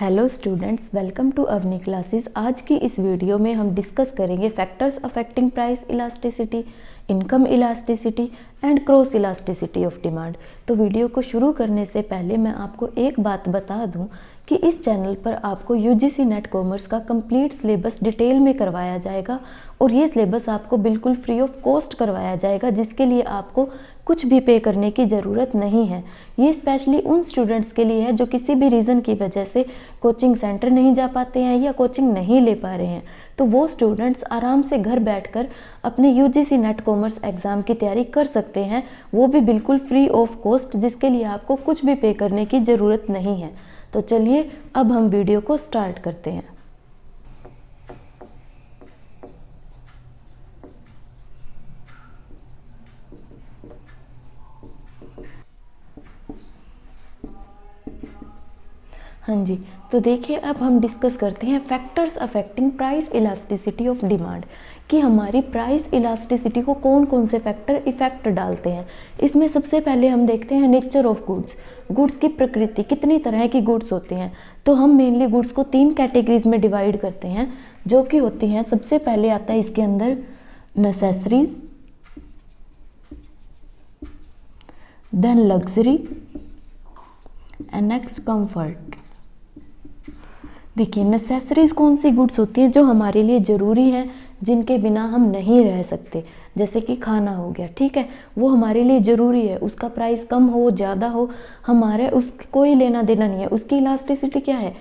Hello students, welcome to Avani classes. आज की इस वीडियो में हम डिस्कस करेंगे factors affecting price elasticity, income elasticity and cross elasticity of demand. तो वीडियो को शुरू करने से पहले मैं आपको एक बात बता दूं कि इस चैनल पर आपको यूजीसी नेट कॉमर्स का कंप्लीट सिलेबस डिटेल में करवाया जाएगा और ये सिलेबस आपको बिल्कुल फ्री ऑफ कॉस्ट करवाया जाएगा, जिसके लिए आपको कुछ भी पे करने की ज़रूरत नहीं है। ये स्पेशली उन स्टूडेंट्स के लिए है जो किसी भी रीज़न की वजह से कोचिंग सेंटर नहीं जा पाते हैं या कोचिंग नहीं ले पा रहे हैं। तो वो स्टूडेंट्स आराम से घर बैठकर अपने यूजीसी नेट कॉमर्स एग्ज़ाम की तैयारी कर सकते हैं, वो भी बिल्कुल फ्री ऑफ कॉस्ट, जिसके लिए आपको कुछ भी पे करने की ज़रूरत नहीं है। तो चलिए अब हम वीडियो को स्टार्ट करते हैं। हाँ जी, तो देखिए अब हम डिस्कस करते हैं factors affecting price elasticity of demand, कि हमारी प्राइस इलास्टिसिटी को कौन कौन से फैक्टर इफेक्ट डालते हैं। इसमें सबसे पहले हम देखते हैं नेचर ऑफ गुड्स, गुड्स की प्रकृति, कितनी तरह की गुड्स होती हैं। तो हम मेनली गुड्स को 3 कैटेगरीज में डिवाइड करते हैं, जो कि होती हैं, सबसे पहले आता है इसके अंदर necessaries, then luxury and next comfort. देखिए नेसेसरीज कौन सी गुड्स होती हैं जो हमारे लिए ज़रूरी हैं, जिनके बिना हम नहीं रह सकते, जैसे कि खाना हो गया, ठीक है, वो हमारे लिए ज़रूरी है, उसका प्राइस कम हो ज़्यादा हो हमारे उसका कोई लेना देना नहीं है। उसकी इलास्टिसिटी क्या है,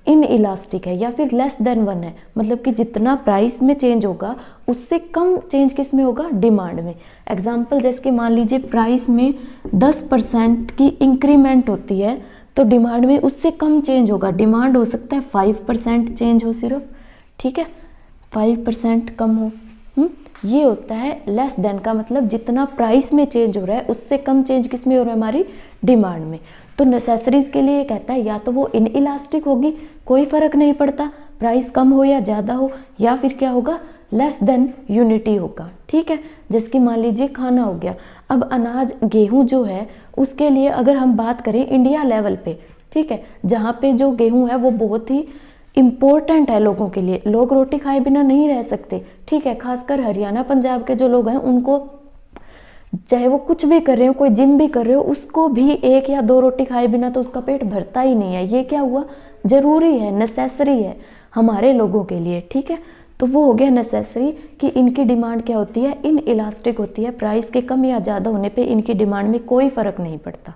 इन इलास्टिक है या फिर लेस देन 1 है, मतलब कि जितना प्राइस में चेंज होगा उससे कम चेंज किस में होगा, डिमांड में। एग्जाम्पल जैसे कि मान लीजिए प्राइस में 10% की इंक्रीमेंट होती है तो डिमांड में उससे कम चेंज होगा। डिमांड हो सकता है 5% चेंज हो सिर्फ, ठीक है, 5% कम हो। ये होता है लेस देन का मतलब जितना प्राइस में चेंज हो रहा है उससे कम चेंज किस में हो रहा है, हमारी डिमांड में। तो नेसेसरीज के लिए कहता है या तो वो इन इलास्टिक होगी, कोई फर्क नहीं पड़ता प्राइस कम हो या ज़्यादा हो, या फिर क्या होगा, लेस देन यूनिटी होगा, ठीक है। जैसे कि मान लीजिए खाना हो गया, अब अनाज गेहूं जो है उसके लिए अगर हम बात करें इंडिया लेवल पे, ठीक है, जहाँ पे जो गेहूं है वो बहुत ही इम्पोर्टेंट है लोगों के लिए, लोग रोटी खाए बिना नहीं रह सकते, ठीक है। खासकर हरियाणा पंजाब के जो लोग हैं उनको चाहे वो कुछ भी कर रहे हो, कोई जिम भी कर रहे हो, उसको भी 1 या 2 रोटी खाए बिना तो उसका पेट भरता ही नहीं है। ये क्या हुआ, ज़रूरी है, नेसेसरी है हमारे लोगों के लिए, ठीक है। तो वो हो गया नेसेसरी, कि इनकी डिमांड क्या होती है, इन इलास्टिक होती है, प्राइस के कम या ज़्यादा होने पे इनकी डिमांड में कोई फ़र्क नहीं पड़ता,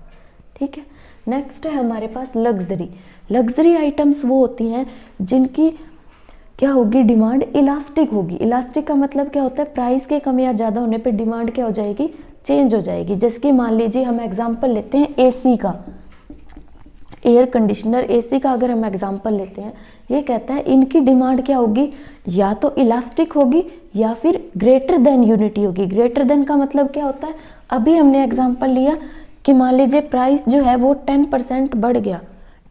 ठीक है। नेक्स्ट है हमारे पास लग्जरी। लग्जरी आइटम्स वो होती हैं जिनकी क्या होगी, डिमांड इलास्टिक होगी। इलास्टिक का मतलब क्या होता है, प्राइस के कम या ज़्यादा होने पे डिमांड क्या हो जाएगी, चेंज हो जाएगी। जैसे कि मान लीजिए हम एग्जांपल लेते हैं एसी का, एयर कंडीशनर एसी का अगर हम एग्जांपल लेते हैं, ये कहता है इनकी डिमांड क्या होगी, या तो इलास्टिक होगी या फिर ग्रेटर देन यूनिटी होगी। ग्रेटर देन का मतलब क्या होता है, अभी हमने एग्जांपल लिया कि मान लीजिए प्राइस जो है वो 10% बढ़ गया,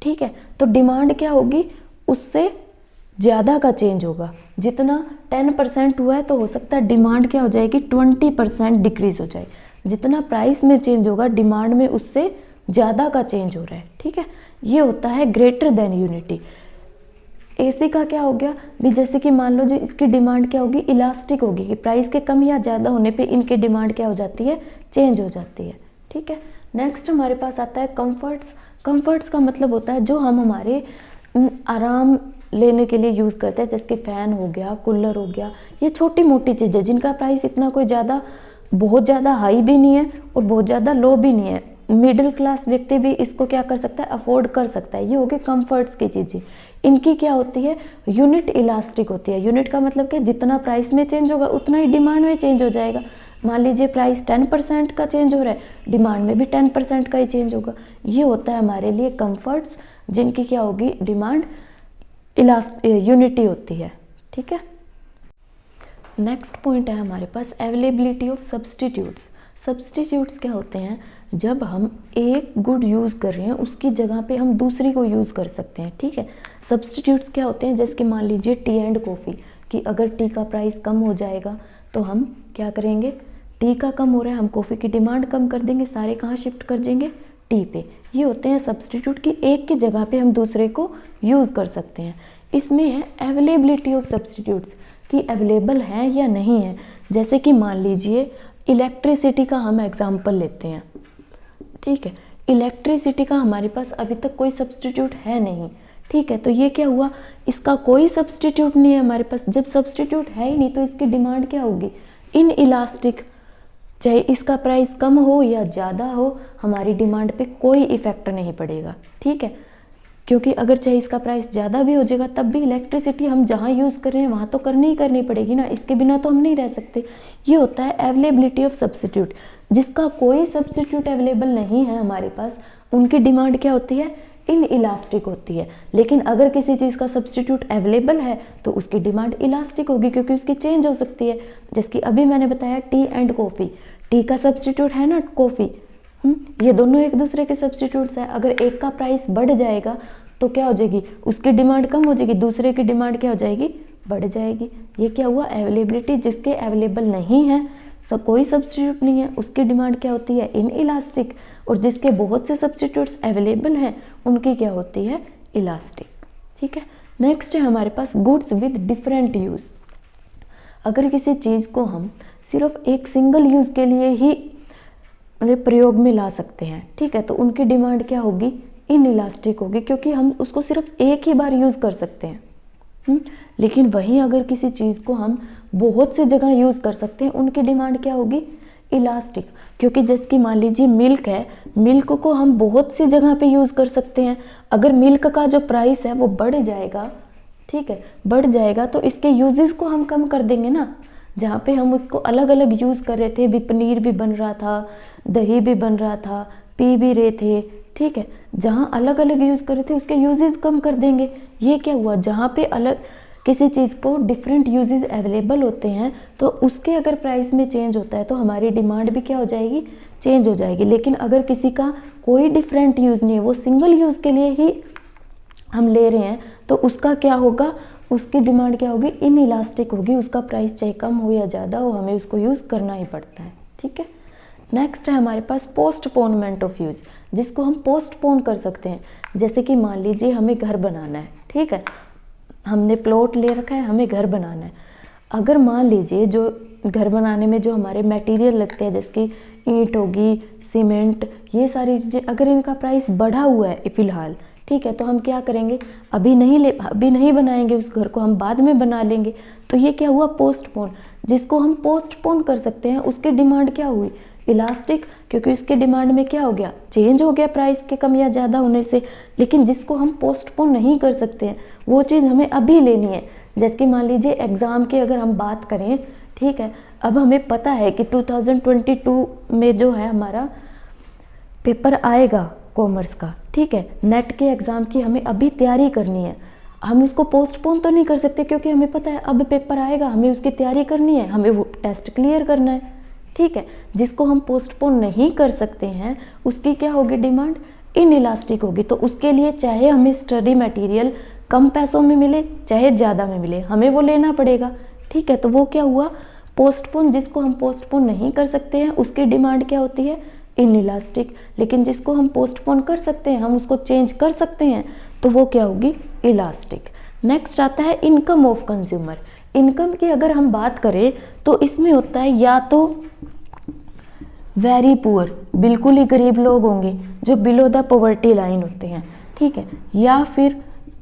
ठीक है, तो डिमांड क्या होगी, उससे ज़्यादा का चेंज होगा। जितना 10% हुआ है तो हो सकता है डिमांड क्या हो जाएगी, 20% डिक्रीज हो जाए। जितना प्राइस में चेंज होगा डिमांड में उससे ज़्यादा का चेंज हो रहा है, ठीक है। ये होता है ग्रेटर देन यूनिटी। एसी का क्या हो गया भी, जैसे कि मान लो जो इसकी डिमांड क्या होगी, इलास्टिक होगी, कि प्राइस के कम या ज़्यादा होने पे इनकी डिमांड क्या हो जाती है, चेंज हो जाती है, ठीक है। नेक्स्ट हमारे पास आता है कंफर्ट्स। कंफर्ट्स का मतलब होता है जो हम हमारे आराम लेने के लिए यूज़ करते हैं, जैसे कि फ़ैन हो गया, कूलर हो गया, ये छोटी मोटी चीज़ें जिनका प्राइस इतना कोई ज़्यादा बहुत ज़्यादा हाई भी नहीं है और बहुत ज़्यादा लो भी नहीं है, मिडिल क्लास व्यक्ति भी इसको क्या कर सकता है, अफोर्ड कर सकता है। ये हो गए कंफर्ट्स की चीज़ें। इनकी क्या होती है, यूनिट इलास्टिक होती है। यूनिट का मतलब क्या, जितना प्राइस में चेंज होगा उतना ही डिमांड में चेंज हो जाएगा। मान लीजिए प्राइस 10% का चेंज हो रहा है, डिमांड में भी 10% का ही चेंज होगा। ये होता है हमारे लिए कंफर्ट्स, जिनकी क्या होगी, डिमांड यूनिटी होती है, ठीक है। नेक्स्ट पॉइंट है हमारे पास अवेलेबिलिटी ऑफ सब्सटीट्यूट्स। सब्सटीट्यूट्स क्या होते हैं, जब हम एक गुड यूज़ कर रहे हैं उसकी जगह पे हम दूसरी को यूज़ कर सकते हैं, ठीक है। सब्सटीट्यूट्स क्या होते हैं, जैसे कि मान लीजिए टी एंड कॉफ़ी, कि अगर टी का प्राइस कम हो जाएगा तो हम क्या करेंगे, टी का कम हो रहा है, हम कॉफ़ी की डिमांड कम कर देंगे, सारे कहाँ शिफ्ट कर देंगे, टी पे। ये होते हैं सब्स्टिट्यूट कि एक की जगह पे हम दूसरे को यूज़ कर सकते हैं। इसमें है अवेलेबिलिटी ऑफ सब्स्टिट्यूट्स कि अवेलेबल है या नहीं है। जैसे कि मान लीजिए इलेक्ट्रिसिटी का हम एग्जांपल लेते हैं, ठीक है। इलेक्ट्रिसिटी का हमारे पास अभी तक कोई सब्स्टिट्यूट है नहीं, ठीक है। तो ये क्या हुआ, इसका कोई सब्स्टिट्यूट नहीं है हमारे पास। जब सब्स्टिट्यूट है ही नहीं तो इसकी डिमांड क्या होगी, इन इलास्टिक। चाहे इसका प्राइस कम हो या ज़्यादा हो, हमारी डिमांड पे कोई इफेक्ट नहीं पड़ेगा, ठीक है। क्योंकि अगर चाहे इसका प्राइस ज़्यादा भी हो जाएगा तब भी इलेक्ट्रिसिटी हम जहाँ यूज़ कर रहे हैं वहाँ तो करनी ही करनी पड़ेगी ना, इसके बिना तो हम नहीं रह सकते। ये होता है अवेलेबिलिटी ऑफ सब्स्टिट्यूट। जिसका कोई सब्स्टिट्यूट अवेलेबल नहीं है हमारे पास, उनकी डिमांड क्या होती है, इन इलास्टिक होती है। लेकिन अगर किसी चीज़ का सब्स्टिट्यूट अवेलेबल है तो उसकी डिमांड इलास्टिक होगी, क्योंकि उसकी चेंज हो सकती है। जैसे कि अभी मैंने बताया टी एंड कॉफ़ी, टी का सब्स्टिट्यूट है ना कॉफ़ी, ये दोनों एक दूसरे के सब्स्टिट्यूट्स हैं। अगर एक का प्राइस बढ़ जाएगा तो क्या हो जाएगी, उसकी डिमांड कम हो जाएगी, दूसरे की डिमांड क्या हो जाएगी, बढ़ जाएगी। ये क्या हुआ, अवेलेबिलिटी। जिसके अवेलेबल नहीं है, कोई सब्स्टिट्यूट नहीं है, उसकी डिमांड क्या होती है, इन इलास्टिक। और जिसके बहुत से सब्स्टिट्यूट्स अवेलेबल हैं उनकी क्या होती है, इलास्टिक, ठीक है। नेक्स्ट है हमारे पास गुड्स विद डिफरेंट यूज़। अगर किसी चीज़ को हम सिर्फ एक सिंगल यूज़ के लिए ही प्रयोग में ला सकते हैं, ठीक है, तो उनकी डिमांड क्या होगी, इन इलास्टिक होगी, क्योंकि हम उसको सिर्फ एक ही बार यूज़ कर सकते हैं। लेकिन वहीं अगर किसी चीज़ को हम बहुत से जगह यूज़ कर सकते हैं, उनकी डिमांड क्या होगी, इलास्टिक। क्योंकि जैसे कि मान लीजिए मिल्क है, मिल्क को हम बहुत सी जगह पे यूज़ कर सकते हैं। अगर मिल्क का जो प्राइस है वो बढ़ जाएगा, ठीक है, बढ़ जाएगा तो इसके यूजेस को हम कम कर देंगे ना। जहाँ पे हम उसको अलग अलग यूज़ कर रहे थे, भी पनीर भी बन रहा था, दही भी बन रहा था, पी भी रहे थे, ठीक है, जहाँ अलग अलग यूज़ कर रहे थे उसके यूजेस कम कर देंगे। ये क्या हुआ, जहाँ पे अलग किसी चीज़ को डिफरेंट यूजेस अवेलेबल होते हैं तो उसके अगर प्राइस में चेंज होता है तो हमारी डिमांड भी क्या हो जाएगी, चेंज हो जाएगी। लेकिन अगर किसी का कोई डिफरेंट यूज़ नहीं है, वो सिंगल यूज़ के लिए ही हम ले रहे हैं, तो उसका क्या होगा, उसकी डिमांड क्या होगी, इन इलास्टिक होगी। उसका प्राइस चाहे कम हो या ज़्यादा हो, हमें उसको यूज़ करना ही पड़ता है, ठीक है। नेक्स्ट है हमारे पास पोस्टपोनमेंट ऑफ यूज़, जिसको हम पोस्टपोन कर सकते हैं। जैसे कि मान लीजिए हमें घर बनाना है, ठीक है, हमने प्लॉट ले रखा है, हमें घर बनाना है। अगर मान लीजिए जो घर बनाने में जो हमारे मटेरियल लगते हैं, जैसे कि ईंट होगी, सीमेंट, ये सारी चीज़ें, अगर इनका प्राइस बढ़ा हुआ है फ़िलहाल, ठीक है, तो हम क्या करेंगे, अभी नहीं बनाएंगे उस घर को, हम बाद में बना लेंगे। तो ये क्या हुआ, पोस्टपोन। जिसको हम पोस्टपोन कर सकते हैं उसकी डिमांड क्या हुई, इलास्टिक, क्योंकि उसके डिमांड में क्या हो गया, चेंज हो गया प्राइस के कम या ज़्यादा होने से। लेकिन जिसको हम पोस्टपोन नहीं कर सकते हैं वो चीज़ हमें अभी लेनी है। जैसे कि मान लीजिए एग्ज़ाम की अगर हम बात करें, ठीक है, अब हमें पता है कि 2022 में जो है हमारा पेपर आएगा कॉमर्स का, ठीक है, नेट के एग्ज़ाम की हमें अभी तैयारी करनी है। हम उसको पोस्टपोन तो नहीं कर सकते क्योंकि हमें पता है अब पेपर आएगा, हमें उसकी तैयारी करनी है, हमें वो टेस्ट क्लियर करना है, ठीक है। जिसको हम पोस्टपोन नहीं कर सकते हैं उसकी क्या होगी, डिमांड इन इलास्टिक होगी। तो उसके लिए चाहे हमें स्टडी मटेरियल कम पैसों में मिले चाहे ज़्यादा में मिले, हमें वो लेना पड़ेगा, ठीक है। तो वो क्या हुआ, पोस्टपोन। जिसको हम पोस्टपोन नहीं कर सकते हैं उसकी डिमांड क्या होती है, इन इलास्टिक। लेकिन जिसको हम पोस्टपोन कर सकते हैं, हम उसको चेंज कर सकते हैं, तो वो क्या होगी, इलास्टिक। नेक्स्ट आता है इनकम ऑफ कंज्यूमर। इनकम की अगर हम बात करें तो इसमें होता है या तो वेरी पुअर, बिल्कुल ही गरीब लोग होंगे जो बिलो द पॉवर्टी लाइन होते हैं, ठीक है, या फिर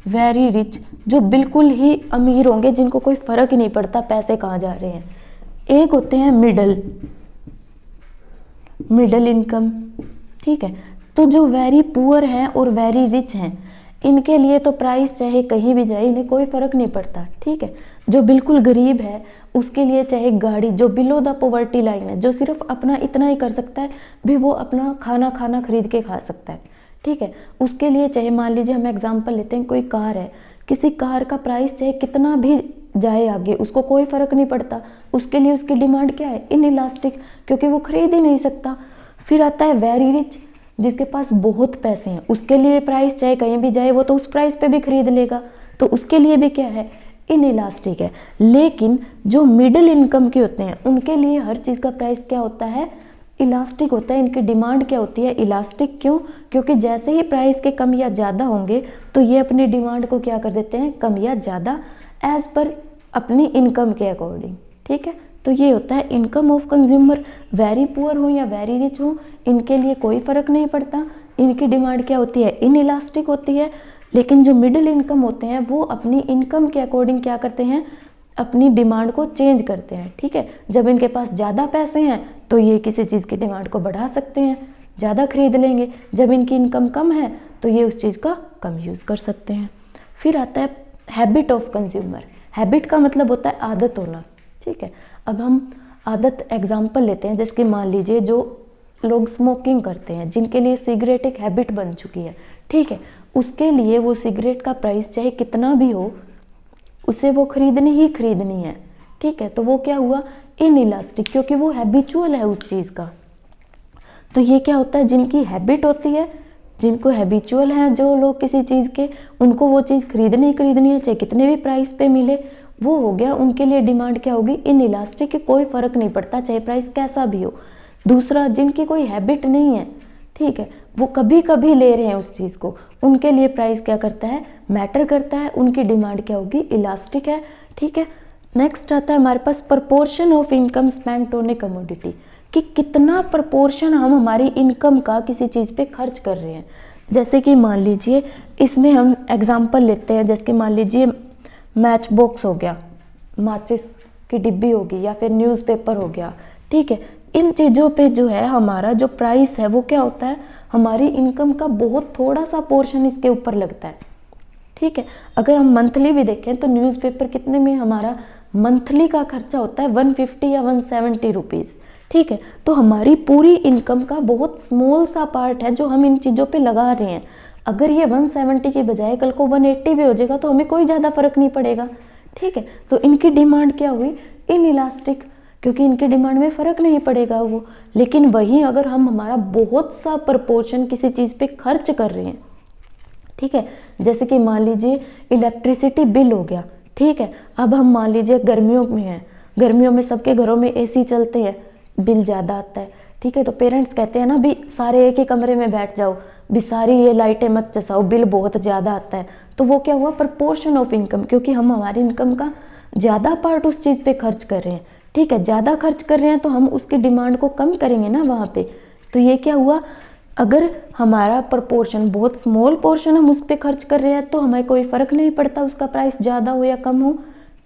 वेरी रिच, जो बिल्कुल ही अमीर होंगे जिनको कोई फ़र्क ही नहीं पड़ता पैसे कहाँ जा रहे हैं। एक होते हैं मिडल इनकम, ठीक है। तो जो वेरी पुअर हैं और वेरी रिच हैं, इनके लिए तो प्राइस चाहे कहीं भी जाए इन्हें कोई फ़र्क नहीं पड़ता, ठीक है। जो बिल्कुल गरीब है उसके लिए चाहे गाड़ी, जो बिलो द पॉवर्टी लाइन है, जो सिर्फ अपना इतना ही कर सकता है, भी वो अपना खाना खरीद के खा सकता है, ठीक है, उसके लिए चाहे मान लीजिए हम एग्जांपल लेते हैं, कोई कार है, किसी कार का प्राइस चाहे कितना भी जाए आगे उसको कोई फ़र्क नहीं पड़ता, उसके लिए उसकी डिमांड क्या है, इन इलास्टिक, क्योंकि वो खरीद ही नहीं सकता। फिर आता है वेरी रिच, जिसके पास बहुत पैसे हैं, उसके लिए प्राइस चाहे कहीं भी जाए वो तो उस प्राइस पे भी खरीद लेगा, तो उसके लिए भी क्या है, इन इलास्टिक है। लेकिन जो मिडिल इनकम के होते हैं उनके लिए हर चीज़ का प्राइस क्या होता है, इलास्टिक होता है, इनकी डिमांड क्या होती है, इलास्टिक। क्यों? क्योंकि जैसे ही प्राइस के कम या ज़्यादा होंगे तो ये अपनी डिमांड को क्या कर देते हैं, कम या ज़्यादा, एज पर अपनी इनकम के अकॉर्डिंग। ठीक है, तो ये होता है income of consumer. Very poor हो या वेरी रिच हो, इनके लिए कोई फ़र्क नहीं पड़ता, इनकी डिमांड क्या होती है, इन इलास्टिक होती है। लेकिन जो मिडिल इनकम होते हैं वो अपनी इनकम के अकॉर्डिंग क्या करते हैं, अपनी डिमांड को चेंज करते हैं। ठीक है, जब इनके पास ज़्यादा पैसे हैं तो ये किसी चीज़ की डिमांड को बढ़ा सकते हैं, ज़्यादा खरीद लेंगे। जब इनकी इनकम कम है तो ये उस चीज़ का कम यूज़ कर सकते हैं। फिर आता है हैबिट ऑफ कंज्यूमर। हैबिट का मतलब होता है आदत होना। ठीक है, अब हम आदत एग्जाम्पल लेते हैं, जैसे कि मान लीजिए जो लोग स्मोकिंग करते हैं, जिनके लिए सिगरेट एक हैबिट बन चुकी है। ठीक है, उसके लिए वो सिगरेट का प्राइस चाहे कितना भी हो, उसे वो खरीदनी ही खरीदनी है। ठीक है, तो वो क्या हुआ, इन इलास्टिक, क्योंकि वो हैबिचुअल है उस चीज़ का। तो ये क्या होता है, जिनकी हैबिट होती है, जिनको हैबिचुअल हैं जो लोग किसी चीज़ के, उनको वो चीज़ खरीदनी ही खरीदनी है, चाहे कितने भी प्राइस पे मिले, वो हो गया। उनके लिए डिमांड क्या होगी, इन इलास्टिक, के कोई फ़र्क नहीं पड़ता चाहे प्राइस कैसा भी हो। दूसरा, जिनकी कोई हैबिट नहीं है, ठीक है, वो कभी कभी ले रहे हैं उस चीज़ को, उनके लिए प्राइस क्या करता है, मैटर करता है, उनकी डिमांड क्या होगी, इलास्टिक है। ठीक है, नेक्स्ट आता है हमारे पास proportion of income spent on a commodity, कि कितना प्रपोर्शन हम हमारी इनकम का किसी चीज़ पे खर्च कर रहे हैं। जैसे कि मान लीजिए इसमें हम एग्जांपल लेते हैं, जैसे कि मान लीजिए मैच बॉक्स हो गया, माचिस की डिब्बी होगी, या फिर न्यूज़पेपर हो गया। ठीक है, इन चीज़ों पे जो है हमारा जो प्राइस है वो क्या होता है, हमारी इनकम का बहुत थोड़ा सा पोर्शन इसके ऊपर लगता है। ठीक है, अगर हम मंथली भी देखें तो न्यूज़पेपर कितने में हमारा मंथली का खर्चा होता है 150 या 170 रुपीज़। ठीक है, तो हमारी पूरी इनकम का बहुत स्मॉल सा पार्ट है जो हम इन चीज़ों पे लगा रहे हैं। अगर ये 170 की बजाय कल को 180 भी हो जाएगा तो हमें कोई ज़्यादा फर्क नहीं पड़ेगा। ठीक है, तो इनकी डिमांड क्या हुई, इन इलास्टिक, क्योंकि इनकी डिमांड में फ़र्क नहीं पड़ेगा वो। लेकिन वहीं अगर हम हमारा बहुत सा प्रपोर्शन किसी चीज़ पे खर्च कर रहे हैं, ठीक है, जैसे कि मान लीजिए इलेक्ट्रिसिटी बिल हो गया। ठीक है, अब हम मान लीजिए गर्मियों में हैं, गर्मियों में सबके घरों में एसी चलते हैं, बिल ज़्यादा आता है। ठीक है, तो पेरेंट्स कहते हैं ना भी सारे एक ही कमरे में बैठ जाओ, भी सारी ये लाइटें मत चसाओ, बिल बहुत ज़्यादा आता है। तो वो क्या हुआ, प्रपोर्शन ऑफ इनकम, क्योंकि हम हमारी इनकम का ज़्यादा पार्ट उस चीज़ पे खर्च कर रहे हैं। ठीक है, ज़्यादा खर्च कर रहे हैं तो हम उसकी डिमांड को कम करेंगे ना वहाँ पे। तो ये क्या हुआ, अगर हमारा प्रपोर्शन बहुत स्मॉल पोर्शन हम उस पर खर्च कर रहे हैं तो हमें कोई फ़र्क नहीं पड़ता उसका प्राइस ज़्यादा हो या कम हो।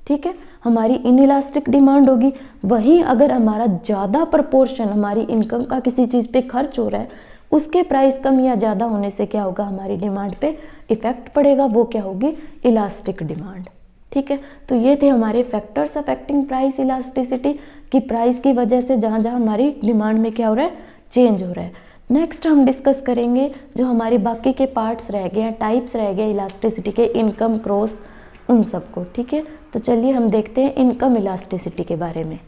ठीक है, हमारी इनइलास्टिक डिमांड होगी। वहीं अगर हमारा ज़्यादा प्रपोर्शन हमारी इनकम का किसी चीज़ पे खर्च हो रहा है, उसके प्राइस कम या ज़्यादा होने से क्या होगा, हमारी डिमांड पे इफ़ेक्ट पड़ेगा, वो क्या होगी, इलास्टिक डिमांड। ठीक है, तो ये थे हमारे फैक्टर्स अफेक्टिंग प्राइस इलास्टिसिटी, कि प्राइस की वजह से जहाँ जहाँ हमारी डिमांड में क्या हो रहा है, चेंज हो रहा है। नेक्स्ट हम डिस्कस करेंगे जो हमारे बाकी के पार्ट्स रह गए हैं, टाइप्स रह गए इलास्टिसिटी के, इनकम, क्रॉस, उन सबको। ठीक है, तो चलिए हम देखते हैं इनकम इलास्टिसिटी के बारे में।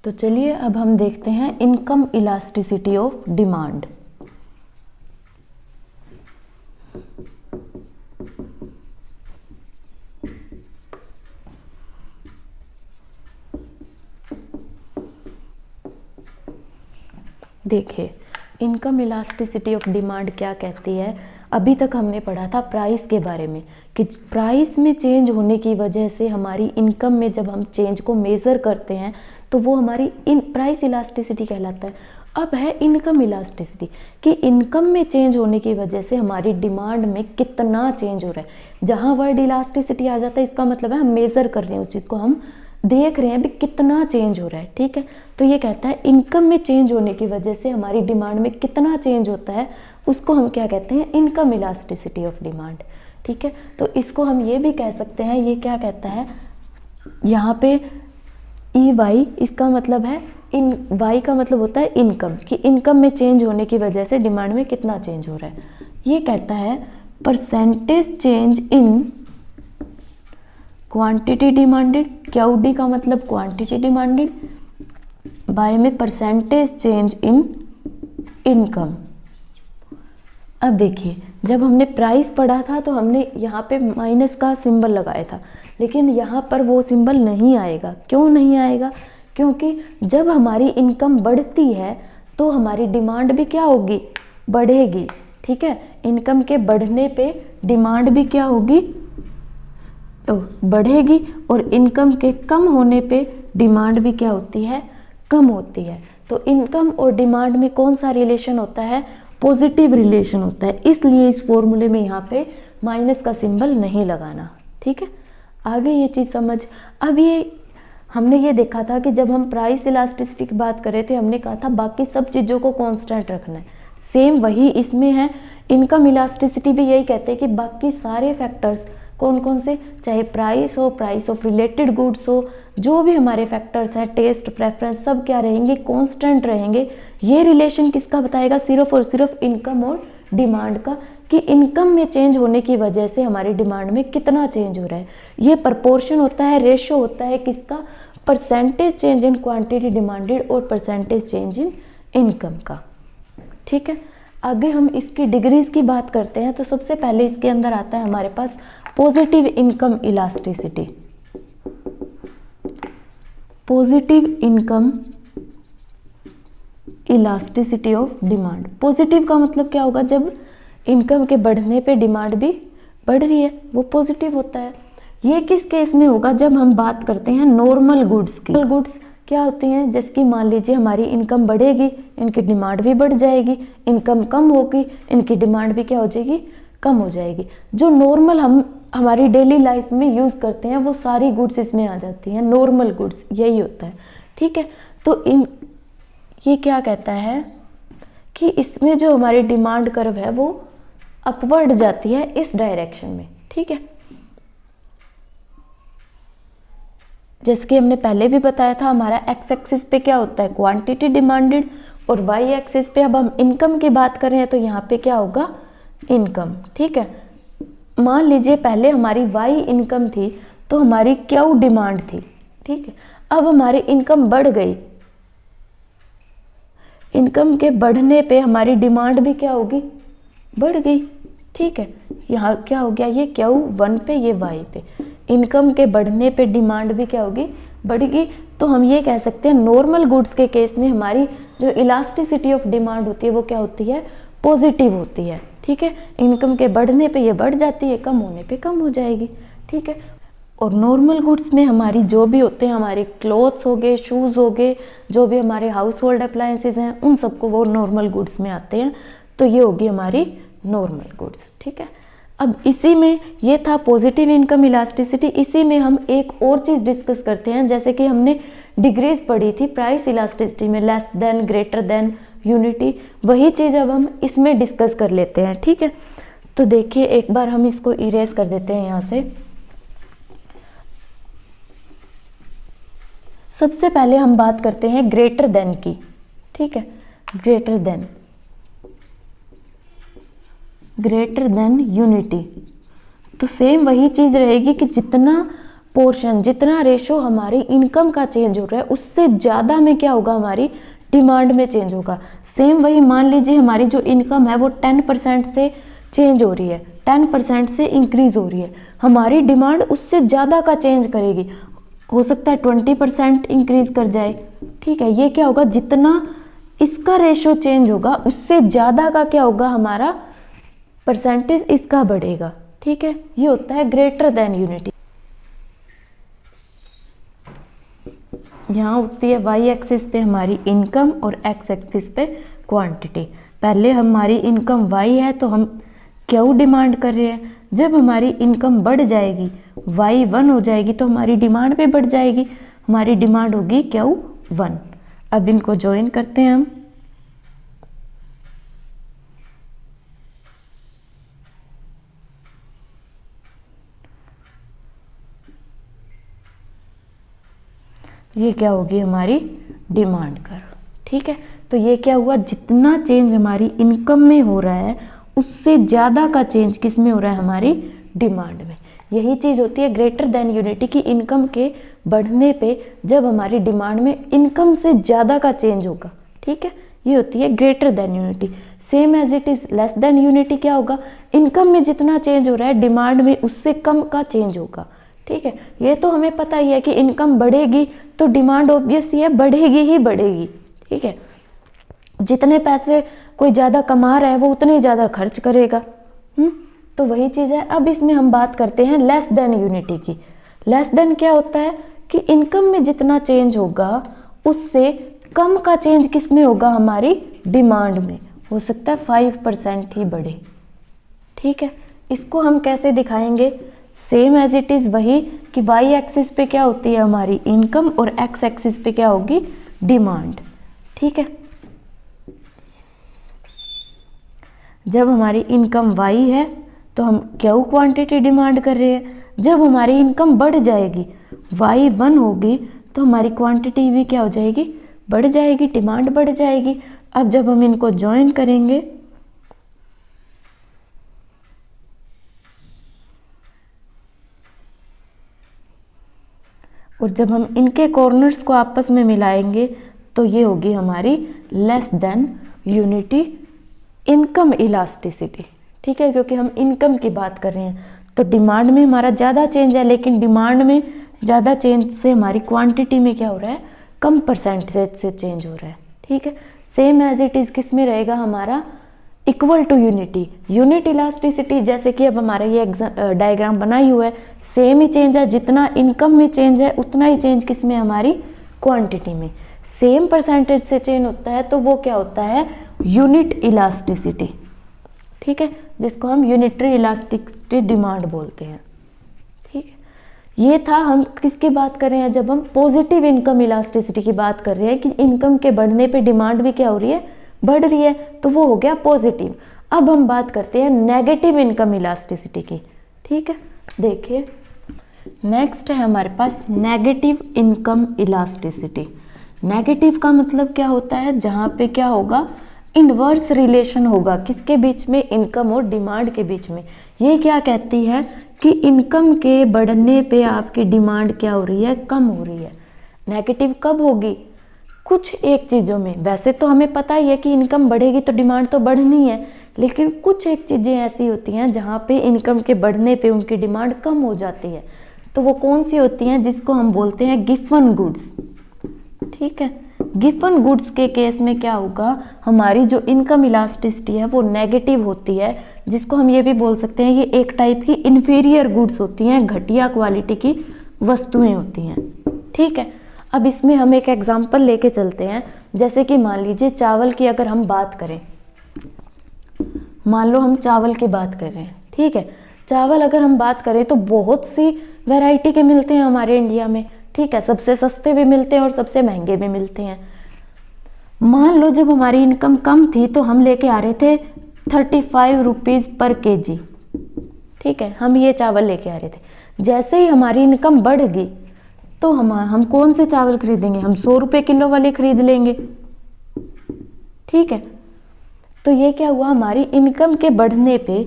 तो चलिए अब हम देखते हैं इनकम इलास्टिसिटी ऑफ डिमांड। देखिए, इनकम इलास्टिसिटी ऑफ डिमांड क्या कहती है। अभी तक हमने पढ़ा था प्राइस के बारे में, कि प्राइस में चेंज होने की वजह से हमारी इनकम में जब हम चेंज को मेज़र करते हैं तो वो हमारी प्राइस इलास्टिसिटी कहलाता है। अब है इनकम इलास्टिसिटी, कि इनकम में चेंज होने की वजह से हमारी डिमांड में कितना चेंज हो रहा है। जहाँ वर्ड इलास्टिसिटी आ जाता है इसका मतलब है हम मेज़र कर रहे हैं उस चीज़ को, हम देख रहे हैं भी कितना चेंज हो रहा है। ठीक है, तो ये कहता है इनकम में चेंज होने की वजह से हमारी डिमांड में कितना चेंज होता है, उसको हम क्या कहते हैं, इनकम इलास्टिसिटी ऑफ डिमांड। ठीक है, तो इसको हम ये भी कह सकते हैं, ये क्या कहता है, यहाँ पे ई वाई, इसका मतलब है इन, वाई का मतलब होता है इनकम, कि इनकम में चेंज होने की वजह से डिमांड में कितना चेंज हो रहा है। ये कहता है percentage change in quantity demanded, Q का मतलब क्वांटिटी डिमांडेड, बाय में परसेंटेज चेंज इन इनकम। अब देखिए, जब हमने प्राइस पढ़ा था तो हमने यहाँ पे माइनस का सिंबल लगाया था, लेकिन यहाँ पर वो सिंबल नहीं आएगा। क्यों नहीं आएगा? क्योंकि जब हमारी इनकम बढ़ती है तो हमारी डिमांड भी क्या होगी? बढ़ेगी। ठीक है, इनकम के बढ़ने पे डिमांड भी क्या होगी? तो बढ़ेगी। और इनकम के कम होने पे डिमांड भी क्या होती है? कम होती है। तो इनकम और डिमांड में कौन सा रिलेशन होता है? पॉजिटिव रिलेशन होता है। इसलिए इस फॉर्मूले में यहाँ पे माइनस का सिंबल नहीं लगाना। ठीक है, आगे ये चीज़ समझ। अब ये हमने ये देखा था कि जब हम प्राइस इलास्टिसिटी की बात कर रहे थे, हमने कहा था बाकी सब चीज़ों को कांस्टेंट रखना है। सेम वही इसमें है। इनकम इलास्टिसिटी भी यही कहते हैं कि बाकी सारे फैक्टर्स कौन कौन से, चाहे प्राइस हो, प्राइस ऑफ रिलेटेड गुड्स हो, जो भी हमारे फैक्टर्स हैं, टेस्ट, प्रेफरेंस, सब क्या रहेंगे? कांस्टेंट रहेंगे। ये रिलेशन किसका बताएगा? सिर्फ और सिर्फ इनकम और डिमांड का, कि इनकम में चेंज होने की वजह से हमारी डिमांड में कितना चेंज हो रहा है। ये प्रपोर्शन होता है, रेशो होता है किसका? Percentage change in quantity demanded और परसेंटेज चेंज इन इनकम का। ठीक है, आगे हम इसकी डिग्रीज की बात करते हैं। तो सबसे पहले इसके अंदर आता है हमारे पास positive income elasticity. Positive income elasticity of demand. Positive का मतलब क्या होगा? जब इनकम के बढ़ने पे डिमांड भी बढ़ रही है, वो पॉजिटिव होता है। ये किस केस में होगा? जब हम बात करते हैं नॉर्मल गुड्स की। गुड्स क्या होती हैं? जैसे कि मान लीजिए हमारी इनकम बढ़ेगी, इनकी डिमांड भी बढ़ जाएगी। इनकम कम होगी, इनकी डिमांड भी क्या हो जाएगी? कम हो जाएगी। जो नॉर्मल हम हमारी डेली लाइफ में यूज़ करते हैं वो सारी गुड्स इसमें आ जाती हैं। नॉर्मल गुड्स यही होता है। ठीक है, तो ये क्या कहता है कि इसमें जो हमारी डिमांड कर्व है वो अपवर्ड जाती है इस डायरेक्शन में। ठीक है, जैसे कि हमने पहले भी बताया था, हमारा एक्स एक्सिस पे क्या होता है? क्वांटिटी डिमांडेड, और वाई एक्सिस पे अब हम इनकम की बात कर रहे हैं तो यहाँ पे क्या होगा? इनकम। ठीक है, मान लीजिए पहले हमारी वाई इनकम थी तो हमारी क्यू डिमांड थी। ठीक है, अब हमारी इनकम बढ़ गई। इनकम के बढ़ने पे हमारी डिमांड भी क्या होगी? बढ़ गई। ठीक है, यहाँ क्या हो गया? ये Q1 पे, ये Y पे। इनकम के बढ़ने पे डिमांड भी क्या होगी? बढ़ेगी। तो हम ये कह सकते हैं नॉर्मल गुड्स के केस में हमारी जो इलास्टिसिटी ऑफ डिमांड होती है वो क्या होती है? पॉजिटिव होती है। ठीक है, इनकम के बढ़ने पे ये बढ़ जाती है, कम होने पे कम हो जाएगी। ठीक है, और नॉर्मल गुड्स में हमारी जो भी होते हैं, हमारे क्लोथ्स हो गए, शूज़ हो गए, जो भी हमारे हाउस होल्ड अप्लायंसेज हैं, उन सबको वो नॉर्मल गुड्स में आते हैं। तो ये होगी हमारी नॉर्मल गुड्स। ठीक है, अब इसी में ये था पॉजिटिव इनकम इलास्टिसिटी। इसी में हम एक और चीज़ डिस्कस करते हैं, जैसे कि हमने डिग्रीज पढ़ी थी प्राइस इलास्टिसिटी में, less than, greater than, unity. वही चीज़ अब हम इसमें डिस्कस कर लेते हैं। ठीक है, तो देखिए एक बार हम इसको इरेज कर देते हैं यहाँ से। सबसे पहले हम बात करते हैं ग्रेटर देन की। ठीक है, ग्रेटर देन यूनिटी। तो सेम वही चीज़ रहेगी कि जितना पोर्शन, जितना रेशो हमारी इनकम का चेंज हो रहा है उससे ज़्यादा में क्या होगा? हमारी डिमांड में चेंज होगा। सेम वही, मान लीजिए हमारी जो इनकम है वो 10% से चेंज हो रही है, 10% से इंक्रीज हो रही है, हमारी डिमांड उससे ज़्यादा का चेंज करेगी। हो सकता है 20% इंक्रीज कर जाए। ठीक है, ये क्या होगा? जितना इसका रेशो चेंज होगा उससे ज़्यादा का क्या होगा? हमारा परसेंटेज इसका बढ़ेगा। ठीक है, ये होता है ग्रेटर देन यूनिटी। यहाँ होती है वाई एक्सिस पे हमारी इनकम और एक्स एक्सिस पे क्वांटिटी। पहले हमारी इनकम वाई है तो हम क्यू डिमांड कर रहे हैं। जब हमारी इनकम बढ़ जाएगी, Y1 हो जाएगी, तो हमारी डिमांड भी बढ़ जाएगी। हमारी डिमांड होगी Q1। अब इनको ज्वाइन करते हैं हम। ये क्या होगी? हमारी डिमांड कर्व। ठीक है, तो ये क्या हुआ? जितना चेंज हमारी इनकम में हो रहा है उससे ज़्यादा का चेंज किस में हो रहा है? हमारी डिमांड में। यही चीज़ होती है ग्रेटर देन यूनिटी की। इनकम के बढ़ने पे जब हमारी डिमांड में इनकम से ज़्यादा का चेंज होगा। ठीक है, ये होती है greater than unity. Same as it is less than unity क्या होगा, इनकम में जितना चेंज हो रहा है डिमांड में उससे कम का चेंज होगा। ठीक है, ये तो हमें पता ही है कि इनकम बढ़ेगी तो डिमांड ऑब्वियस ही है बढ़ेगी ही बढ़ेगी। ठीक है, जितने पैसे कोई ज़्यादा कमा रहा है वो उतने ज़्यादा खर्च करेगा। तो वही चीज़ है। अब इसमें हम बात करते हैं लेस देन यूनिटी की। लेस देन क्या होता है कि इनकम में जितना चेंज होगा उससे कम का चेंज किस में होगा, हमारी डिमांड में। हो सकता है 5% ही बढ़े। ठीक है, इसको हम कैसे दिखाएंगे, सेम एज इट इज़ वही कि वाई एक्सिस पे क्या होती है हमारी इनकम और एक्स एक्सिस पे क्या होगी डिमांड। ठीक है, जब हमारी इनकम वाई है तो हम क्या क्वांटिटी डिमांड कर रहे हैं। जब हमारी इनकम बढ़ जाएगी वाई 1 होगी तो हमारी क्वांटिटी भी क्या हो जाएगी, बढ़ जाएगी, डिमांड बढ़ जाएगी। अब जब हम इनको ज्वाइन करेंगे और जब हम इनके कॉर्नर्स को आपस में मिलाएंगे तो ये होगी हमारी less than unity income elasticity. ठीक है, क्योंकि हम इनकम की बात कर रहे हैं तो डिमांड में हमारा ज़्यादा चेंज है, लेकिन डिमांड में ज़्यादा चेंज से हमारी क्वांटिटी में क्या हो रहा है, कम परसेंटेज से चेंज हो रहा है। ठीक है, सेम एज इट इज़ किस में रहेगा हमारा, equal to unity unit elasticity. जैसे कि अब हमारा ये डायग्राम बना ही हुआ है, सेम ही चेंज है, जितना इनकम में चेंज है उतना ही चेंज किस में, हमारी क्वांटिटी में। सेम परसेंटेज से चेंज होता है तो वो क्या होता है, यूनिट इलास्टिसिटी। ठीक है, जिसको हम यूनिटरी इलास्टिसिटी डिमांड बोलते हैं। ठीक है, ये था हम किसकी बात कर रहे हैं, जब हम पॉजिटिव इनकम इलास्टिसिटी की बात कर रहे हैं कि इनकम के बढ़ने पे डिमांड भी क्या हो रही है, बढ़ रही है, तो वो हो गया पॉजिटिव। अब हम बात करते हैं नेगेटिव इनकम इलास्टिसिटी की। ठीक है, देखिए नेक्स्ट है हमारे पास नेगेटिव इनकम इलास्टिसिटी। नेगेटिव का मतलब क्या होता है, जहाँ पे क्या होगा, इनवर्स रिलेशन होगा किसके बीच में, इनकम और डिमांड के बीच में। ये क्या कहती है कि इनकम के बढ़ने पे आपकी डिमांड क्या हो रही है, कम हो रही है। नेगेटिव कब होगी, कुछ एक चीज़ों में। वैसे तो हमें पता ही है कि इनकम बढ़ेगी तो डिमांड तो बढ़नी है, लेकिन कुछ एक चीज़ें ऐसी होती हैं जहाँ पे इनकम के बढ़ने पे उनकी डिमांड कम हो जाती है। तो वो कौन सी होती हैं, जिसको हम बोलते हैं गिवन गुड्स। ठीक है, गिवन गुड्स के केस में क्या होगा, हमारी जो इनकम इलास्टिसिटी है वो नेगेटिव होती है, जिसको हम ये भी बोल सकते हैं ये एक टाइप की इन्फीरियर गुड्स होती हैं, घटिया क्वालिटी की वस्तुएं होती हैं। ठीक है, अब इसमें हम एक एग्जांपल लेके चलते हैं। जैसे कि मान लीजिए चावल की अगर हम बात करें, मान लो हम चावल की बात कर रहे हैं। ठीक है, चावल अगर हम बात करें तो बहुत सी वैरायटी के मिलते हैं हमारे इंडिया में। ठीक है, सबसे सस्ते भी मिलते हैं और सबसे महंगे भी मिलते हैं। मान लो जब हमारी इनकम कम थी तो हम लेके आ रहे थे 35 रुपीज़ पर केजी। ठीक है, हम ये चावल लेके आ रहे थे। जैसे ही हमारी इनकम बढ़ गई तो हम कौन से चावल खरीदेंगे, हम 100 रुपये किलो वाले खरीद लेंगे। ठीक है, तो ये क्या हुआ, हमारी इनकम के बढ़ने पे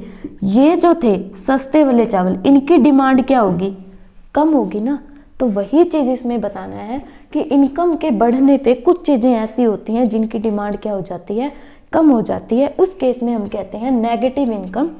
ये जो थे सस्ते वाले चावल, इनकी डिमांड क्या होगी, कम होगी ना। तो वही चीज़ इसमें बताना है कि इनकम के बढ़ने पे कुछ चीज़ें ऐसी होती हैं जिनकी डिमांड क्या हो जाती है, कम हो जाती है। उस केस में हम कहते हैं negative income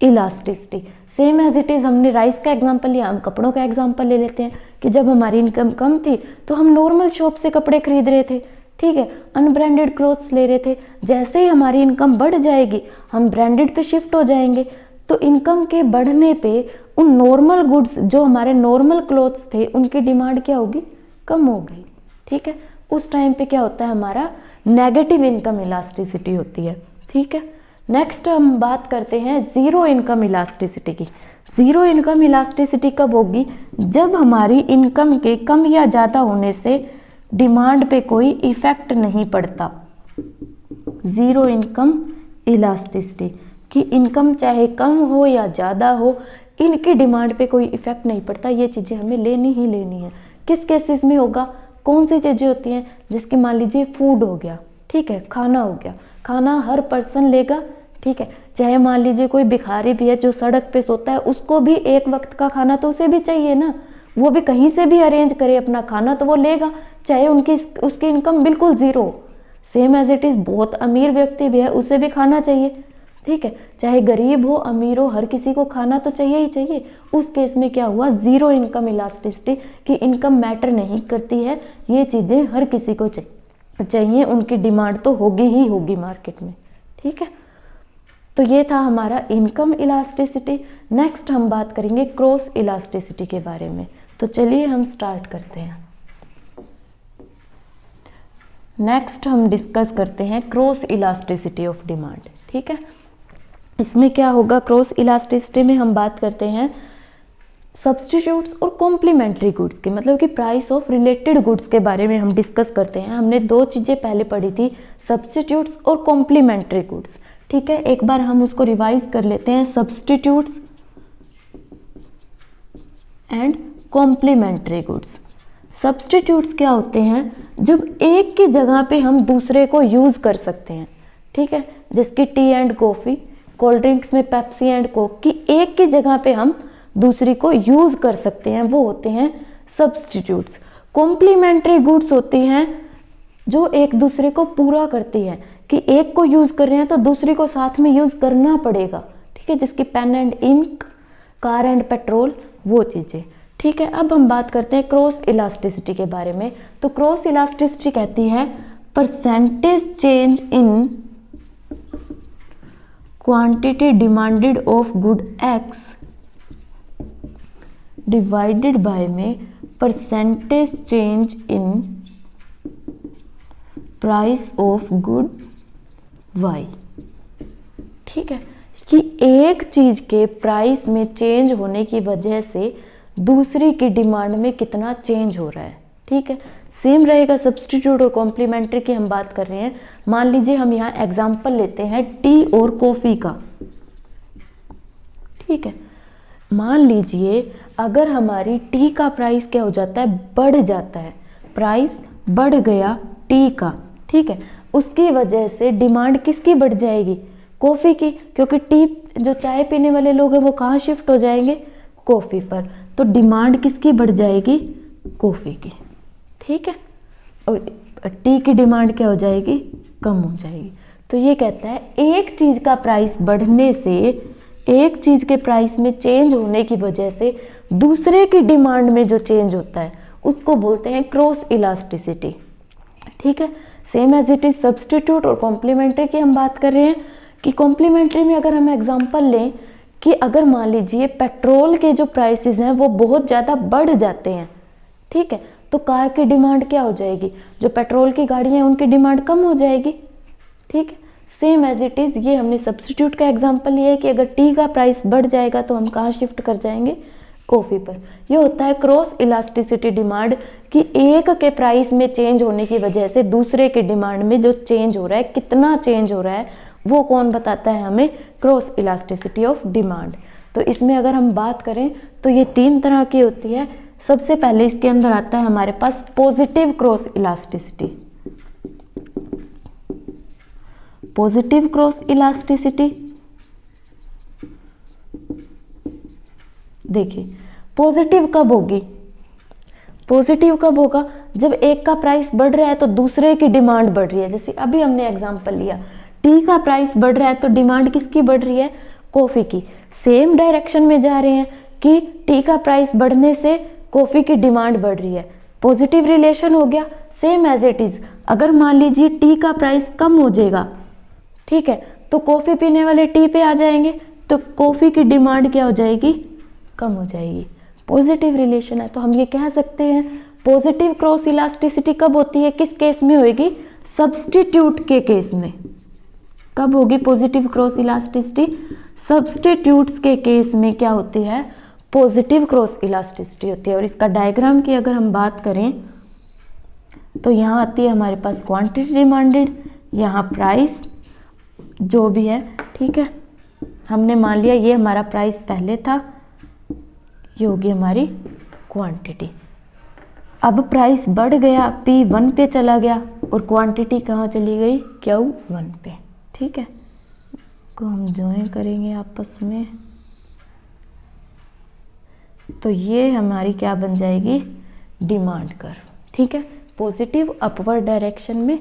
elasticity. Same as it is, हमने राइस का एग्जांपल लिया, हम कपड़ों का एग्जांपल ले लेते हैं कि जब हमारी इनकम कम थी तो हम नॉर्मल शॉप से कपड़े खरीद रहे थे। ठीक है, अनब्रांडेड क्लोथ्स ले रहे थे। जैसे ही हमारी इनकम बढ़ जाएगी हम ब्रांडेड पे शिफ्ट हो जाएंगे। तो इनकम के बढ़ने पे उन नॉर्मल गुड्स, जो हमारे नॉर्मल क्लोथ्स थे, उनकी डिमांड क्या होगी, कम हो गई। ठीक है, उस टाइम पे क्या होता है, हमारा नेगेटिव इनकम इलास्टिसिटी होती है। ठीक है, नेक्स्ट हम बात करते हैं ज़ीरो इनकम इलास्टिसिटी की। ज़ीरो इनकम इलास्टिसिटी कब होगी, जब हमारी इनकम के कम या ज़्यादा होने से डिमांड पे कोई इफेक्ट नहीं पड़ता। ज़ीरो इनकम इलास्टिसिटी कि इनकम चाहे कम हो या ज़्यादा हो, इनकी डिमांड पे कोई इफेक्ट नहीं पड़ता। ये चीज़ें हमें लेनी ही लेनी है। किस केसेस में होगा, कौन सी चीज़ें होती हैं, जिसकी मान लीजिए फूड हो गया। ठीक है, खाना हो गया, खाना हर पर्सन लेगा। ठीक है, चाहे मान लीजिए कोई भिखारी भी है जो सड़क पे सोता है, उसको भी एक वक्त का खाना तो उसे भी चाहिए ना। वो भी कहीं से भी अरेंज करे अपना खाना तो वो लेगा, चाहे उसकी इनकम बिल्कुल ज़ीरो हो। सेम एज इट इज बहुत अमीर व्यक्ति भी है, उसे भी खाना चाहिए, ठीक है, चाहे गरीब हो अमीर हो, हर किसी को खाना तो चाहिए ही चाहिए। उस केस में क्या हुआ, जीरो इनकम इलास्टिसिटी, कि इनकम मैटर नहीं करती है, ये चीजें हर किसी को चाहिए, उनकी डिमांड तो होगी ही होगी मार्केट में, ठीक है। तो ये था हमारा इनकम इलास्टिसिटी। नेक्स्ट हम बात करेंगे क्रॉस इलास्टिसिटी के बारे में। तो चलिए हम स्टार्ट करते हैं। नेक्स्ट हम डिस्कस करते हैं क्रॉस इलास्टिसिटी ऑफ डिमांड, ठीक है। इसमें क्या होगा, क्रॉस इलास्टिसिटी में हम बात करते हैं सब्स्टिट्यूट्स और कॉम्प्लीमेंट्री गुड्स के, मतलब कि प्राइस ऑफ रिलेटेड गुड्स के बारे में हम डिस्कस करते हैं। हमने दो चीज़ें पहले पढ़ी थी, सब्स्टिट्यूट्स और कॉम्प्लीमेंट्री गुड्स, ठीक है। एक बार हम उसको रिवाइज कर लेते हैं, substitutes and complementary goods. Substitutes क्या होते हैं, जब एक की जगह पे हम दूसरे को यूज़ कर सकते हैं, ठीक है, जैसे कि T and coffee, cold drinks में पेप्सी एंड कोक की एक की जगह पे हम दूसरी को यूज़ कर सकते हैं, वो होते हैं सब्स्टिट्यूट्स। कॉम्प्लीमेंट्री गुड्स होती हैं जो एक दूसरे को पूरा करती है, कि एक को यूज़ कर रहे हैं तो दूसरी को साथ में यूज़ करना पड़ेगा, ठीक है, जिसकी pen and ink, car and petrol, वो चीज़ें, ठीक है। अब हम बात करते हैं क्रॉस इलास्टिसिटी के बारे में। तो क्रॉस इलास्टिसिटी कहती है percentage change in quantity demanded of good X divided by में percentage change in price of good Y, ठीक है, कि एक चीज के प्राइस में चेंज होने की वजह से दूसरी की डिमांड में कितना चेंज हो रहा है, ठीक है। सेम रहेगा सब्स्टिट्यूट और कॉम्प्लीमेंट्री की हम बात कर रहे हैं। मान लीजिए हम यहाँ एग्जांपल लेते हैं टी और कॉफ़ी का, ठीक है। मान लीजिए अगर हमारी टी का प्राइस क्या हो जाता है, बढ़ जाता है, प्राइस बढ़ गया टी का, ठीक है, उसकी वजह से डिमांड किसकी बढ़ जाएगी, कॉफ़ी की, क्योंकि टी जो चाय पीने वाले लोग हैं वो कहाँ शिफ्ट हो जाएंगे, कॉफ़ी पर, तो डिमांड किसकी बढ़ जाएगी, कॉफ़ी की, ठीक है, और टी की डिमांड क्या हो जाएगी, कम हो जाएगी। तो ये कहता है एक चीज़ का प्राइस बढ़ने से, एक चीज़ के प्राइस में चेंज होने की वजह से दूसरे की डिमांड में जो चेंज होता है उसको बोलते हैं क्रॉस इलास्टिसिटी, ठीक है। Same as it is substitute और कॉम्प्लीमेंट्री की हम बात कर रहे हैं, कि कॉम्प्लीमेंट्री में अगर हम एग्जांपल लें कि अगर मान लीजिए पेट्रोल के जो प्राइसेस हैं वो बहुत ज़्यादा बढ़ जाते हैं, ठीक है, तो कार की डिमांड क्या हो जाएगी, जो पेट्रोल की गाड़ियाँ हैं उनकी डिमांड कम हो जाएगी, ठीक है। सेम एज इट इज़ ये हमने सब्स्टिट्यूट का एग्जांपल लिया है कि अगर टी का प्राइस बढ़ जाएगा तो हम कहाँ शिफ्ट कर जाएंगे, कॉफ़ी पर। ये होता है क्रॉस इलास्टिसिटी डिमांड, कि एक के प्राइस में चेंज होने की वजह से दूसरे के डिमांड में जो चेंज हो रहा है, कितना चेंज हो रहा है, वो कौन बताता है हमें, क्रॉस इलास्टिसिटी ऑफ डिमांड। तो इसमें अगर हम बात करें तो ये तीन तरह की होती है। सबसे पहले इसके अंदर आता है हमारे पास positive cross elasticity. Positive cross elasticity, देखिए पॉजिटिव कब होगी, पॉजिटिव कब होगा, जब एक का प्राइस बढ़ रहा है तो दूसरे की डिमांड बढ़ रही है। जैसे अभी हमने एग्जांपल लिया, टी का प्राइस बढ़ रहा है तो डिमांड किसकी बढ़ रही है, कॉफ़ी की। सेम डायरेक्शन में जा रहे हैं कि टी का प्राइस बढ़ने से कॉफ़ी की डिमांड बढ़ रही है, पॉजिटिव रिलेशन हो गया। सेम एज इट इज़ अगर मान लीजिए टी का प्राइस कम हो जाएगा, ठीक है, तो कॉफ़ी पीने वाले टी पे आ जाएंगे, तो कॉफ़ी की डिमांड क्या हो जाएगी, कम हो जाएगी। पॉजिटिव रिलेशन है, तो हम ये कह सकते हैं पॉजिटिव क्रॉस इलास्टिसिटी कब होती है, किस केस में होगी, सब्स्टिट्यूट के केस में। कब होगी पॉजिटिव क्रॉस इलास्टिसिटी, सब्स्टिट्यूट्स के केस में क्या होती है, पॉजिटिव क्रॉस इलास्टिसिटी होती है। और इसका डायग्राम की अगर हम बात करें तो यहाँ आती है हमारे पास क्वांटिटी डिमांडेड, यहाँ प्राइस जो भी है, ठीक है, हमने मान लिया ये हमारा प्राइस पहले था, ये होगी हमारी क्वांटिटी। अब प्राइस बढ़ गया, P1 पे चला गया और क्वांटिटी कहाँ चली गई, Q1 पे, ठीक है, को हम ज्वाइन करेंगे आपस में, तो ये हमारी क्या बन जाएगी, डिमांड कर्व, ठीक है। पॉजिटिव अपवर्ड डायरेक्शन में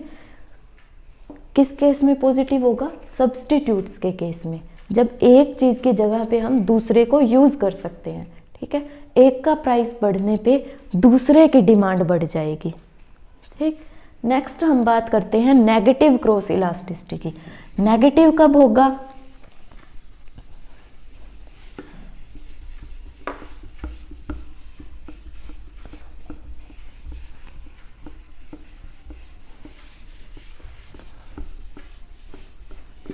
किस केस में पॉजिटिव होगा? सब्स्टिट्यूट्स के केस में, जब एक चीज़ की जगह पे हम दूसरे को यूज़ कर सकते हैं। ठीक है, एक का प्राइस बढ़ने पे दूसरे की डिमांड बढ़ जाएगी। ठीक, नेक्स्ट हम बात करते हैं नेगेटिव क्रॉस इलास्टिसिटी की। नेगेटिव कब होगा?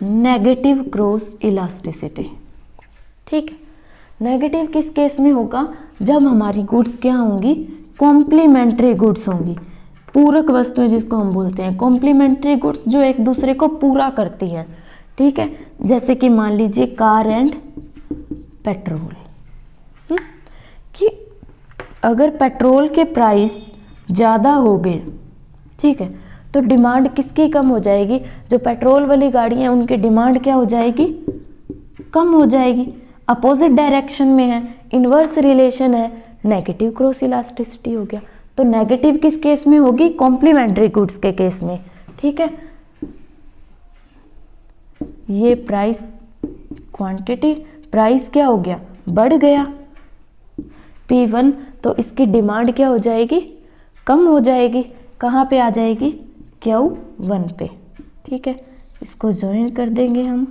Negative cross elasticity. ठीक है, नेगेटिव किस केस में होगा? जब हमारी गुड्स क्या होंगी? कॉम्प्लीमेंट्री गुड्स होंगी। पूरक वस्तुएं जिसको हम बोलते हैं, कॉम्प्लीमेंट्री गुड्स जो एक दूसरे को पूरा करती है। ठीक है, जैसे कि मान लीजिए कार एंड पेट्रोल। कि अगर पेट्रोल के प्राइस ज़्यादा हो गए, ठीक है, तो डिमांड किसकी कम हो जाएगी? जो पेट्रोल वाली गाड़ी है उनकी डिमांड क्या हो जाएगी? कम हो जाएगी। अपोजिट डायरेक्शन में है, इन्वर्स रिलेशन है, नेगेटिव क्रॉस इलास्टिसिटी हो गया। तो नेगेटिव किस केस में होगी? कॉम्प्लीमेंट्री गुड्स के केस में। ठीक है, ये प्राइस क्वांटिटी, प्राइस क्या हो गया? बढ़ गया P1, तो इसकी डिमांड क्या हो जाएगी? कम हो जाएगी। कहाँ पे आ जाएगी? Q1 पे। ठीक है, इसको ज्वाइन कर देंगे हम।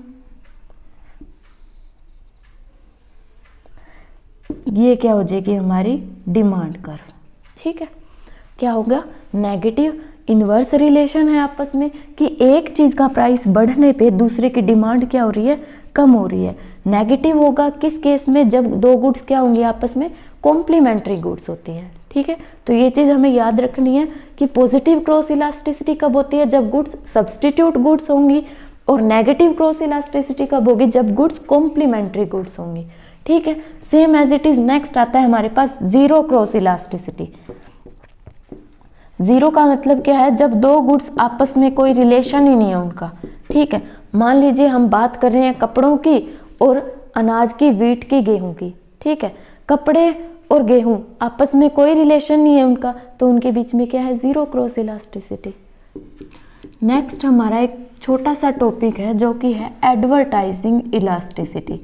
ये क्या हो जाएगी? हमारी डिमांड कर्व। ठीक है, क्या होगा? नेगेटिव इन्वर्स रिलेशन है आपस में कि एक चीज़ का प्राइस बढ़ने पे दूसरे की डिमांड क्या हो रही है? कम हो रही है। नेगेटिव होगा किस केस में? जब दो गुड्स क्या होंगी आपस में? कॉम्प्लीमेंट्री गुड्स होती हैं। ठीक है, तो ये चीज़ हमें याद रखनी है कि पॉजिटिव क्रॉस इलास्टिसिटी कब होती है? जब गुड्स सब्स्टिट्यूट गुड्स होंगी। और नेगेटिव क्रॉस इलास्टिसिटी कब होगी? जब गुड्स कॉम्प्लीमेंट्री गुड्स होंगी। ठीक है, same as it is next आता है हमारे पास जीरो क्रॉस इलास्टिसिटी। जीरो का मतलब क्या है? जब दो गुड्स आपस में कोई रिलेशन ही नहीं है उनका। ठीक है, मान लीजिए हम बात कर रहे हैं कपड़ों की और अनाज की, वीट की, गेहूं की। ठीक है, कपड़े और गेहूं आपस में कोई रिलेशन नहीं है उनका, तो उनके बीच में क्या है? Zero cross elasticity. नेक्स्ट हमारा एक छोटा सा टॉपिक है जो कि है एडवर्टाइजिंग इलास्टिसिटी।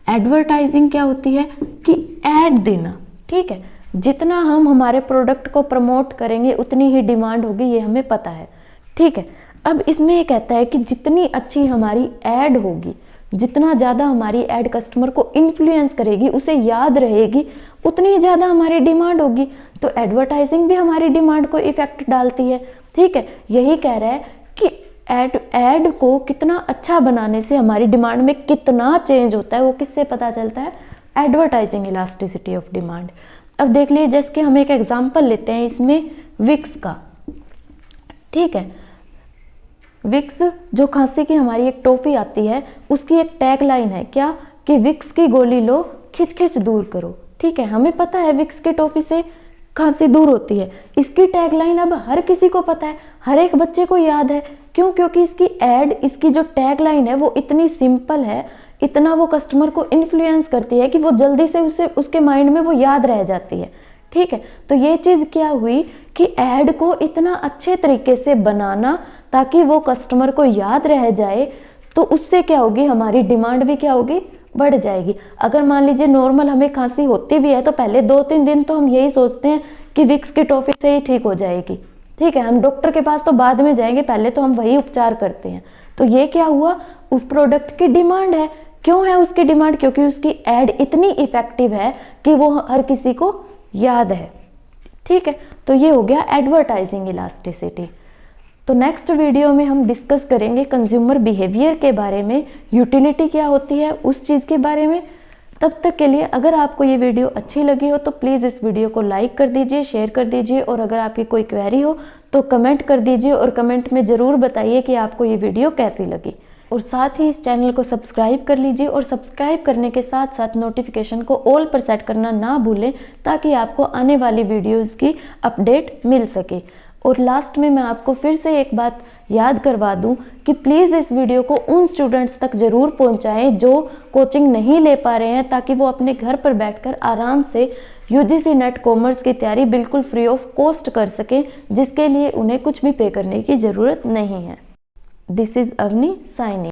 एडवर्टाइजिंग क्या होती है? कि ऐड देना। ठीक है, जितना हम हमारे प्रोडक्ट को प्रमोट करेंगे उतनी ही डिमांड होगी, ये हमें पता है। ठीक है, अब इसमें ये कहता है कि जितनी अच्छी हमारी ऐड होगी, जितना ज़्यादा हमारी ऐड कस्टमर को इन्फ्लुएंस करेगी, उसे याद रहेगी, उतनी ही ज़्यादा हमारी डिमांड होगी। तो एडवर्टाइजिंग भी हमारी डिमांड को इफेक्ट डालती है। ठीक है, यही कह रहा है कि ऐड को कितना अच्छा बनाने से हमारी डिमांड में कितना चेंज होता है, वो किससे पता चलता है? Advertising elasticity of demand. अब देख लीजिए, जैसे कि हम एक एग्जांपल लेते हैं इसमें विक्स का। ठीक है, विक्स जो खांसी की हमारी एक टॉफी आती है, उसकी एक टैग लाइन है क्या? कि विक्स की गोली लो, खिच खिच दूर करो। ठीक है, हमें पता है विक्स की टॉफी से खांसी दूर होती है। इसकी टैग लाइन अब हर किसी को पता है, हर एक बच्चे को याद है। क्यों? क्योंकि इसकी एड, इसकी जो टैग लाइन है वो इतनी सिंपल है, इतना वो कस्टमर को इन्फ्लुएंस करती है कि वो जल्दी से उसके माइंड में वो याद रह जाती है। ठीक है, तो ये चीज़ क्या हुई कि ऐड को इतना अच्छे तरीके से बनाना ताकि वो कस्टमर को याद रह जाए, तो उससे क्या होगी? हमारी डिमांड भी क्या होगी? बढ़ जाएगी। अगर मान लीजिए नॉर्मल हमें खांसी होती भी है तो पहले 2-3 दिन तो हम यही सोचते हैं कि विक्स की टॉफी से ही ठीक हो जाएगी। ठीक है, हम डॉक्टर के पास तो बाद में जाएंगे, पहले तो हम वही उपचार करते हैं। तो ये क्या हुआ? उस प्रोडक्ट की डिमांड है। क्यों है उसकी डिमांड? क्योंकि उसकी एड इतनी इफेक्टिव है कि वो हर किसी को याद है। ठीक है, तो ये हो गया एडवर्टाइजिंग इलास्टिसिटी। तो नेक्स्ट वीडियो में हम डिस्कस करेंगे कंज्यूमर बिहेवियर के बारे में, यूटिलिटी क्या होती है उस चीज़ के बारे में। तब तक के लिए अगर आपको ये वीडियो अच्छी लगी हो तो प्लीज़ इस वीडियो को लाइक कर दीजिए, शेयर कर दीजिए, और अगर आपकी कोई क्वेरी हो तो कमेंट कर दीजिए और कमेंट में ज़रूर बताइए कि आपको ये वीडियो कैसी लगी। और साथ ही इस चैनल को सब्सक्राइब कर लीजिए, और सब्सक्राइब करने के साथ साथ नोटिफिकेशन को ऑल पर सेट करना ना भूलें ताकि आपको आने वाली वीडियोज़ की अपडेट मिल सके। और लास्ट में मैं आपको फिर से एक बात याद करवा दूं कि प्लीज़ इस वीडियो को उन स्टूडेंट्स तक ज़रूर पहुंचाएं जो कोचिंग नहीं ले पा रहे हैं, ताकि वो अपने घर पर बैठकर आराम से यूजीसी नेट कॉमर्स की तैयारी बिल्कुल फ्री ऑफ कॉस्ट कर सकें, जिसके लिए उन्हें कुछ भी पे करने की ज़रूरत नहीं है। This is Avani signing.